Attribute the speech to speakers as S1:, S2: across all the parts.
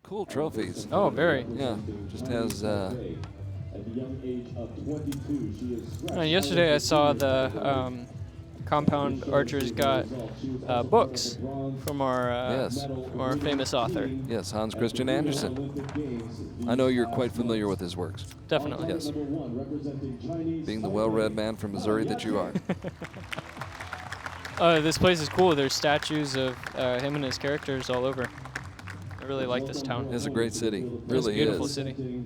S1: Cool trophies.
S2: Oh, very.
S1: Yeah, just has.
S2: Yesterday I saw the compound archers got books from our famous author.
S1: Yes, Hans Christian Andersen. I know you're quite familiar with his works.
S2: Definitely.
S1: Yes. Being the well-read man from Missouri that you are.
S2: This place is cool. There's statues of him and his characters all over. I really like this town.
S1: It's a great city.
S2: It's
S1: Really
S2: a beautiful
S1: is.
S2: city.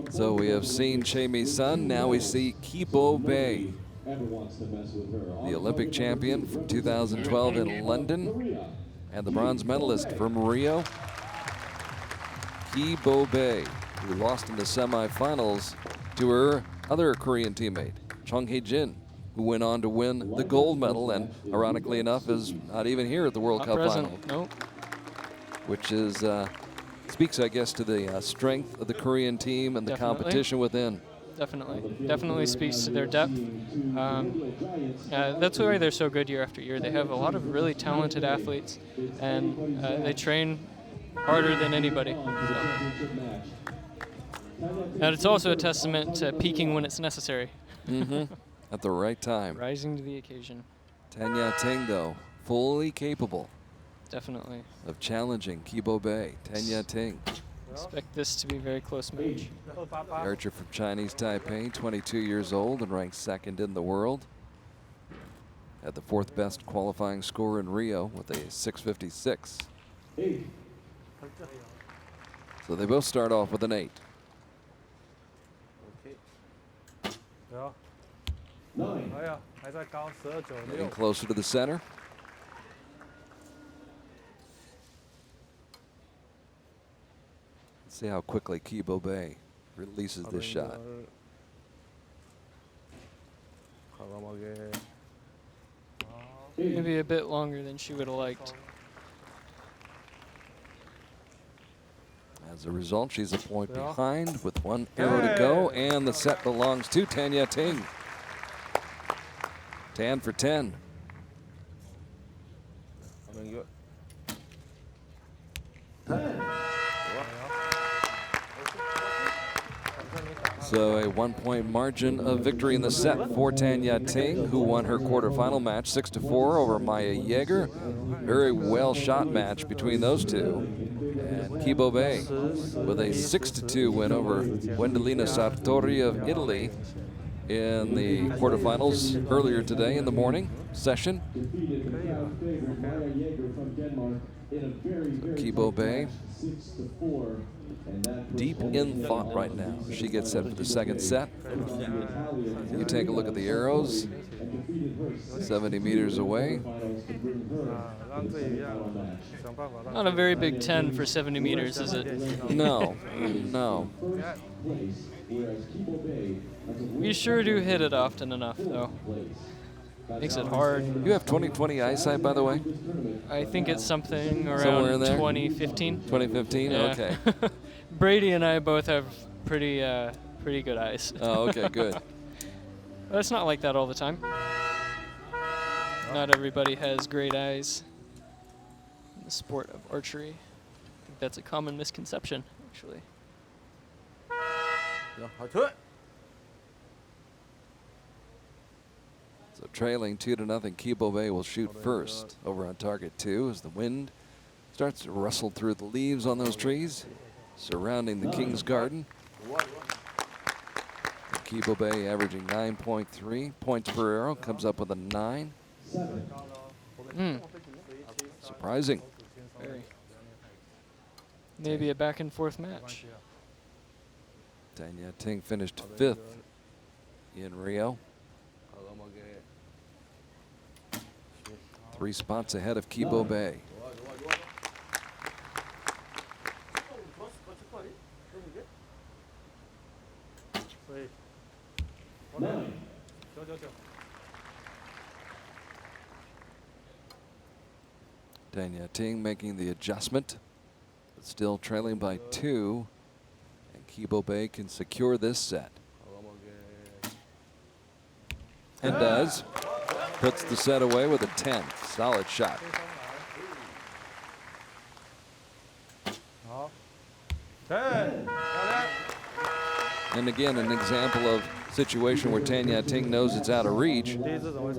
S1: So we have seen Chae-Mi Sun. Now we see Ki Bo Bae, the Olympic champion from 2012 in London and the bronze medalist from Rio. Ki Bo Bae, who lost in the semifinals to her other Korean teammate, Chung Hae-jin, who went on to win the gold medal and, ironically enough, is not even here at the World Cup final.
S2: Nope.
S1: Which is speaks, I guess, to the strength of the Korean team and the competition within.
S2: Definitely speaks to their depth. That's why they're so good year after year. They have a lot of really talented athletes, and they train harder than anybody. And it's also a testament to peaking when it's necessary.
S1: At the right time.
S2: Rising to the occasion.
S1: Ya-Ting, though, fully capable.
S2: Definitely.
S1: Of challenging Ki Bo Bae. Ya-Ting.
S2: Expect this to be a very close match.
S1: The archer from Chinese Taipei, 22 years old and ranked second in the world. Had the fourth best qualifying score in Rio with a 6.56. So they both start off with an 8. Getting closer to the center. Let's see how quickly Ki Bo Bae releases this shot.
S2: Maybe a bit longer than she would have liked.
S1: As a result, she's a point behind with one arrow to go, and the set belongs to Ya-Ting. 10 for 10. So a 1-point margin of victory in the set for Ya-Ting, who won her quarterfinal match 6-4 over Maya Jaeger. Very well shot match between those two. And Ki Bo Bae with a 6-2 win over Wendolina Sartori of Italy in the quarterfinals earlier today in the morning session. So Ki Bo Bae deep in thought right now. She gets set for the second set. You take a look at the arrows. 70 meters away.
S2: Not a very big 10 for 70 meters, is it?
S1: No, no.
S2: We sure do hit it often enough, though. Makes it hard.
S1: You have 20/20 eyesight, by the way?
S2: I think it's something
S1: somewhere in
S2: around
S1: there?
S2: 2015.
S1: 2015?
S2: Yeah.
S1: Okay.
S2: Brady and I both have pretty good eyes.
S1: Oh, okay, good.
S2: But it's not like that all the time. Not everybody has great eyes in the sport of archery. I think that's a common misconception, actually.
S1: So trailing 2-0, Ki Bo Bae will shoot first over on target 2 as the wind starts to rustle through the leaves on those trees surrounding the King's Garden. Ki Bo Bae averaging 9.3 points per arrow, comes up with a 9. Surprising.
S2: Very. Maybe a back and forth match.
S1: Ya-Ting finished 5th in Rio. 3 spots ahead of Ki Bo Bae. Ya-Ting making the adjustment, but still trailing by 2. And Ki Bo Bae can secure this set. And does. Puts the set away with a 10. Solid shot. And again, an example of situation where Tan Ya-Ting knows it's out of reach.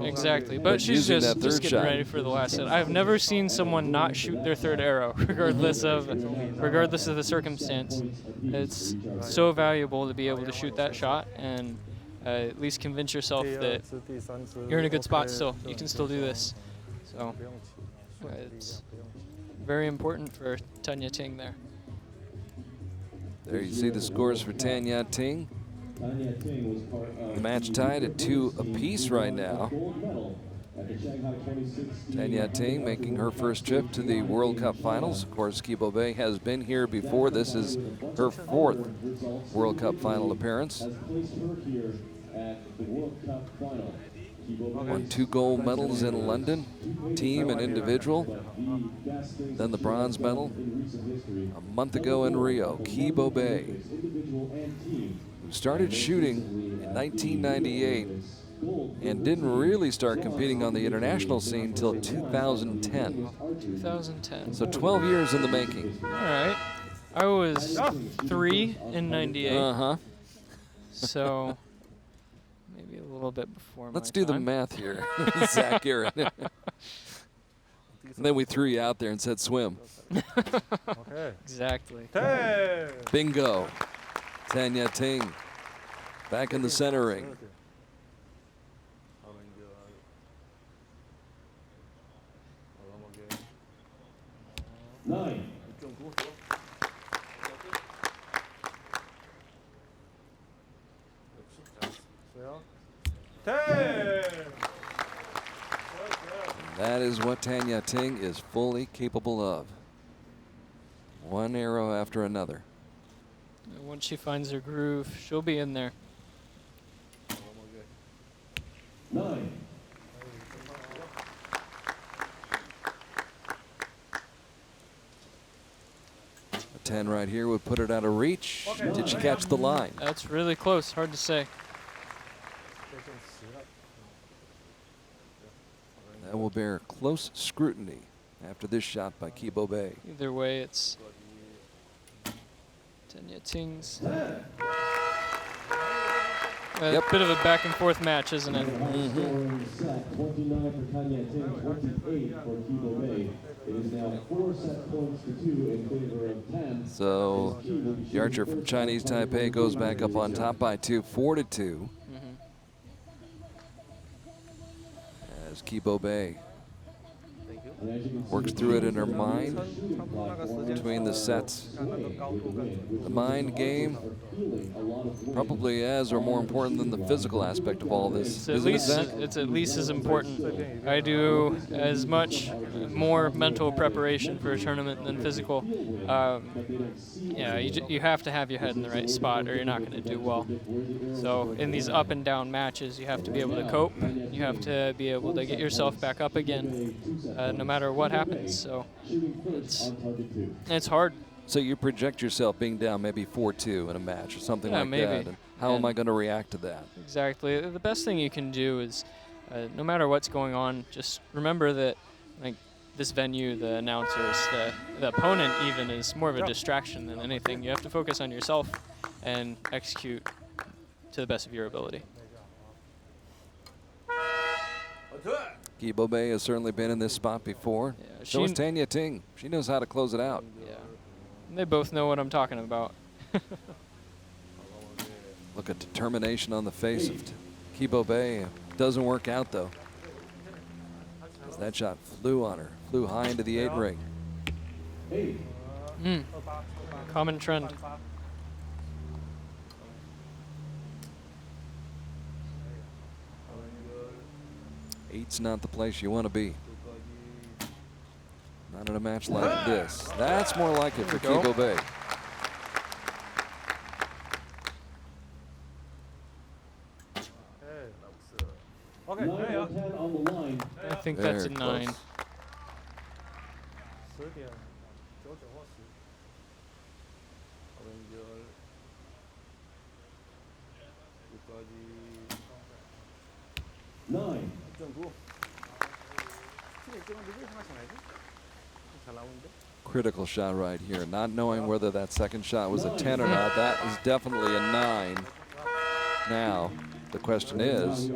S2: Exactly, but she's
S1: using that
S2: just
S1: third
S2: getting
S1: shot.
S2: ready for the last set. I've never seen someone not shoot their third arrow, regardless of the circumstance. It's so valuable to be able to shoot that shot and at least convince yourself that you're in a good spot still. You can still do this. So it's very important for Tan Ya-Ting there.
S1: There you see the scores for Tan Ya-Ting. The match tied at 2 apiece right now. Tan Ya-Ting making her first trip to the World Cup Finals. Of course, Ki Bo Bae has been here before. This is her 4th World Cup Final appearance. Won 2 gold medals in London, team and individual. Then the bronze medal a month ago in Rio. Ki Bo Bae, who started shooting in 1998 and didn't really start competing on the international scene until 2010.
S2: 2010.
S1: So 12 years in the making.
S2: All right. I was 3 in 98.
S1: Uh-huh.
S2: So maybe a little bit before
S1: Let's
S2: my
S1: do the
S2: time.
S1: math here, Zach Aaron. And then we threw you out there and said swim.
S2: Exactly.
S1: Bingo. Tan Ya-Ting back in the center ring. That is what Tan Ya-Ting is fully capable of. One arrow after another.
S2: And once she finds her groove, she'll be in there.
S3: 9.
S1: A 10 right here would put it out of reach. Did she catch the line?
S2: That's really close. Hard to say.
S1: That will bear close scrutiny after this shot by Ki Bo Bae.
S2: Either way, it's Tan Ya-Ting's. A bit of a back and forth match, isn't it?
S3: Scoring set 29 for Tan Ya-Ting, 28 for Ki Bo Bae. It is now 4 set points to 2 in favor of 10.
S1: So the archer from Chinese Taipei goes back up on top by 2, 4-2. As Ki Bo Bae works through it in her mind between the sets. The mind game probably as or more important than the physical aspect of all this.
S2: It's at least as important. I do as much more mental preparation for a tournament than physical. Yeah, you have to have your head in the right spot or you're not going to do well. So in these up and down matches, you have to be able to cope. You have to be able to get yourself back up again, no matter what happens. So it's hard.
S1: So you project yourself being down maybe 4-2 in a match or something like
S2: maybe.
S1: that. And how am I going to react to that?
S2: Exactly. The best thing you can do is, no matter what's going on, just remember that, like, this venue, the announcers, the opponent even is more of a distraction than anything. You have to focus on yourself and execute to the best of your ability.
S1: Ki Bo Bae has certainly been in this spot before.
S2: Yeah,
S1: So is Tan Ya-Ting. She knows how to close it out.
S2: Yeah. And they both know what I'm talking about.
S1: Look at determination on the face of Ki Bo Bae. Doesn't work out though. As that shot flew on her, flew high into the 8 ring.
S2: Common trend.
S1: Eight's not the place you want to be. Not in a match like this. That's more like it for Ki Bo Bae.
S2: I think that's a 9.
S1: Close. Critical shot right here. Not knowing whether that second shot was a 10 or not. That is definitely a 9. Now, the question is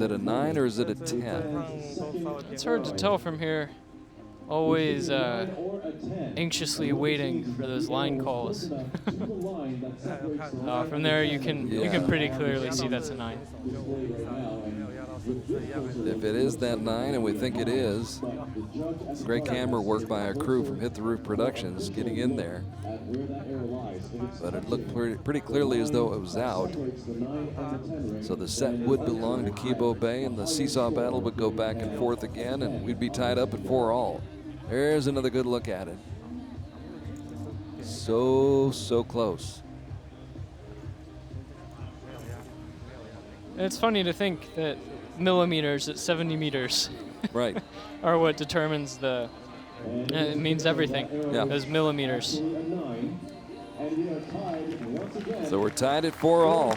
S1: it a 9 or is it a 10?
S2: It's hard to tell from here. Always anxiously waiting for those line calls. From there, you can pretty clearly see that's a 9.
S1: If it is that 9, and we think it is, great camera work by our crew from Hit the Roof Productions getting in there. But it looked pretty clearly as though it was out. So the set would belong to Ki Bo Bae, and the seesaw battle would go back and forth again, and we'd be tied up at 4-all. There's another good look at it. So close.
S2: It's funny to think that millimeters at 70 meters
S1: Right.
S2: are what determines it means everything.
S1: Yeah.
S2: Those millimeters.
S1: So we're tied at 4-all.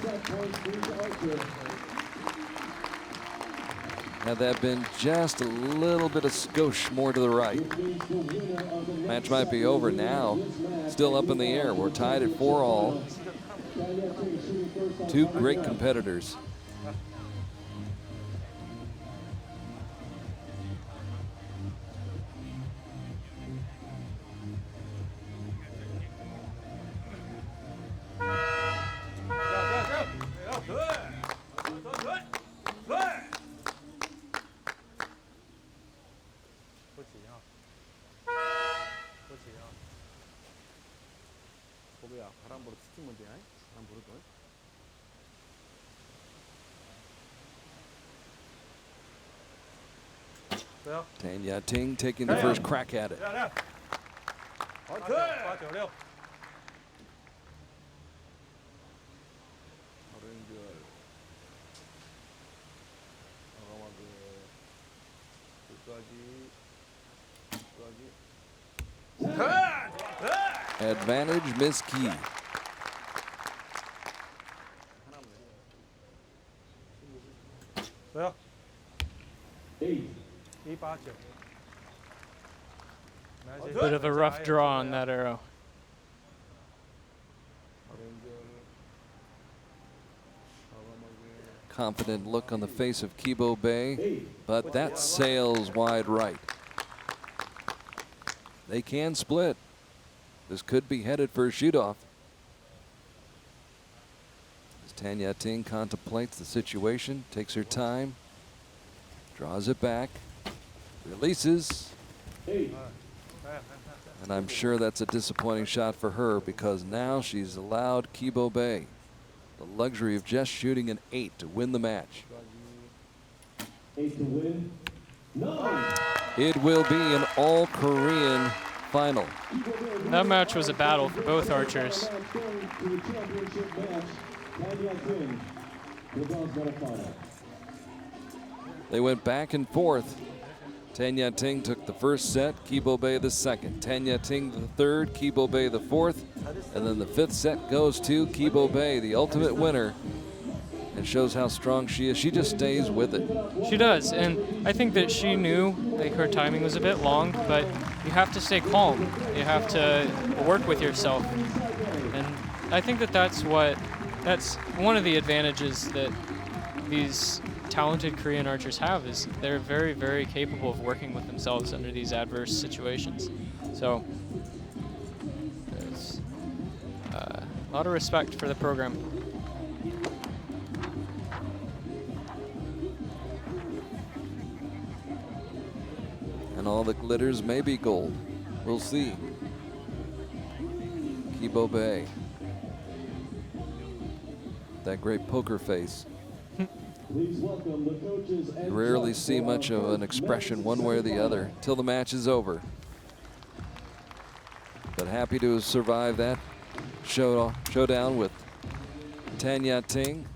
S1: Had that been just a little bit of skosh more to the right, match might be over now. Still up in the air. We're tied at 4-all. Two great competitors. Ya-Ting taking the first crack at it. Advantage, Miss Ki.
S2: Bit of a rough draw on that arrow.
S1: Confident look on the face of Ki Bo Bae, but that sails wide right. They can split. This could be headed for a shoot-off. As Ya-Ting contemplates the situation, takes her time, draws it back, releases. And I'm sure that's a disappointing shot for her, because now she's allowed Ki Bo Bae the luxury of just shooting an 8 to win the match.
S3: 8 to win. 9.
S1: It will be an all-Korean final.
S2: That match was a battle for both archers.
S1: They went back and forth. Ya-Ting took the first set, Ki Bo Bae the second. Ya-Ting the third, Ki Bo Bae the fourth. And then the fifth set goes to Ki Bo Bae, the ultimate winner. And shows how strong she is. She just stays with it.
S2: She does, and I think that she knew like her timing was a bit long, but you have to stay calm. You have to work with yourself. And I think that that's one of the advantages that these talented Korean archers have, is they're very, very capable of working with themselves under these adverse situations. So there's a lot of respect for the program.
S1: And all that glitters may be gold. We'll see. Ki Bo Bae. That great poker face.
S3: Please welcome the coaches and
S1: You rarely see much of an expression one way or the other till the match is over. But happy to survive that showdown with Ya-Ting.